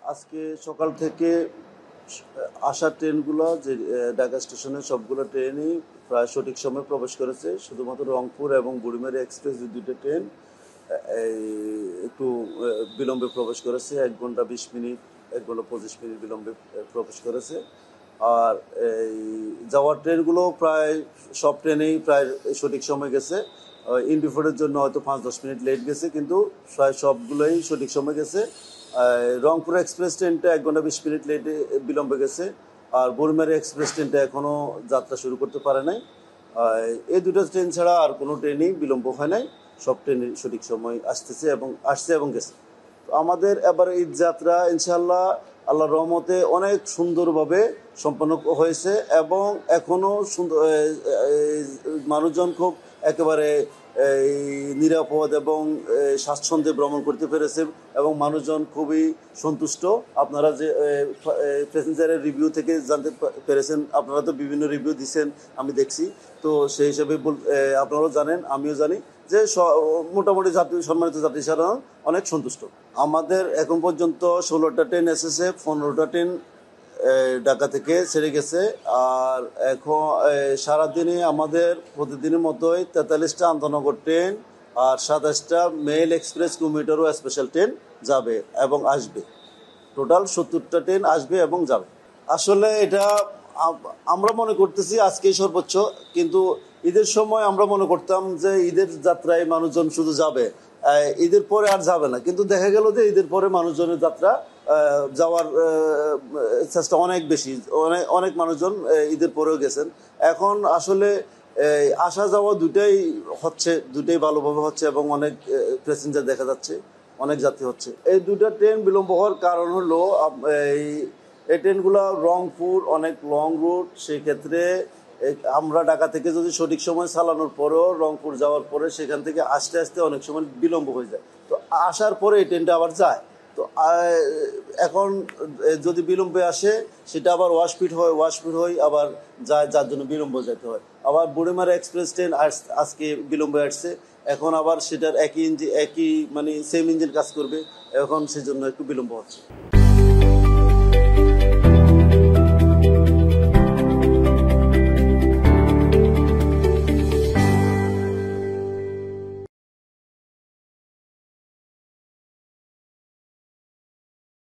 আজকে সকাল থেকে আসা ট্রেনগুলো যে ঢাকা স্টেশনে সবগুলো ট্রেনই প্রায় সঠিক সময়ে প্রবেশ করেছে। শুধুমাত্র রংপুর এবং বুড়িমারি এক্সপ্রেস যে দুটো ট্রেন এই একটু বিলম্বে প্রবেশ করেছে, 1 ঘন্টা 20 মিনিট 1 ঘন্টা 25 মিনিট বিলম্বে প্রবেশ করেছে। আর এই যাওয়ার ট্রেনগুলো প্রায় সব ট্রেনেই প্রায় সঠিক সময় গেছে। ইন্ডিফোর্ডের জন্য হয়তো 5-10 মিনিট লেট গেছে, কিন্তু প্রায় সবগুলোই সঠিক সময় গেছে। রংপুর এক্সপ্রেস ট্রেনটা 1 ঘন্টা 20 মিনিট লেটে বিলম্বে গেছে, আর বুড়িমারি এক্সপ্রেস ট্রেনটা এখনও যাত্রা শুরু করতে পারে নাই। এই দুটো ট্রেন ছাড়া আর কোনো ট্রেনই বিলম্ব হয় নাই, সব ট্রেনই সঠিক সময় আসছে এবং গেছে। তো আমাদের এবার ঈদ যাত্রা ইনশাআল্লাহ আল্লাহর রহমতে অনেক সুন্দরভাবে সম্পন্ন হয়েছে এবং এখনও সুন্দর মানুষজন খুব একেবারে নিরাপদ এবং স্বাচ্ছন্দ্যে ভ্রমণ করতে পেরেছে এবং মানুষজন খুবই সন্তুষ্ট। আপনারা যে প্যাসেঞ্জারের রিভিউ থেকে জানতে পেরেছেন, আপনারা তো বিভিন্ন রিভিউ দিচ্ছেন, আমি দেখছি। তো সেই হিসেবে আপনারাও জানেন, আমিও জানি যে মোটামুটি সম্মানিত যাত্রী সাধারণ অনেক সন্তুষ্ট। আমাদের এখন পর্যন্ত 16টা ট্রেন এসেছে, 15টা ট্রেন ঢাকা থেকে ছেড়ে গেছে। আর এখন সারাদিনে আমাদের প্রতিদিনের মতোই 43টা আন্তনগর ট্রেন আর 27টা মেল এক্সপ্রেস কমিউটার ও স্পেশাল ট্রেন যাবে এবং আসবে। টোটাল 70টা ট্রেন আসবে এবং যাবে। আসলে এটা আমরা মনে করতেছি আজকেই সর্বোচ্চ, কিন্তু ঈদের সময় আমরা মনে করতাম যে ঈদের যাত্রায় মানুষজন শুধু যাবে, ঈদের পরে আর যাবে না। কিন্তু দেখা গেল যে ঈদের পরে মানুষজনের যাত্রা যাওয়ার চেষ্টা অনেক বেশি, অনেক মানুষজন ঈদের পরেও গেছেন। এখন আসলে আসা যাওয়া দুটাই হচ্ছে, দুটাই ভালোভাবে হচ্ছে এবং অনেক প্যাসেঞ্জার দেখা যাচ্ছে, অনেক যাত্রী হচ্ছে। এই দুটা ট্রেন বিলম্ব হওয়ার কারণ হলো এই ট্রেনগুলো রংপুর অনেক লং রুট, সেই ক্ষেত্রে আমরা ঢাকা থেকে যদি সঠিক সময় চালানোর পরেও রংপুর যাওয়ার পরে সেখান থেকে আসতে আসতে অনেক সময় বিলম্ব হয়ে যায়। তো আসার পরে এই ট্রেনটা আবার যায়। তো এখন যদি বিলম্বে আসে সেটা আবার ওয়াশপিট হয় আবার যায়, যার জন্য বিলম্ব যেতে হয়। আবার বুড়িমারি এক্সপ্রেস ট্রেন আজকে বিলম্বে আসছে, এখন আবার সেটার একই মানে সেম ইঞ্জিন কাজ করবে, এখন সেজন্য একটু বিলম্ব হচ্ছে।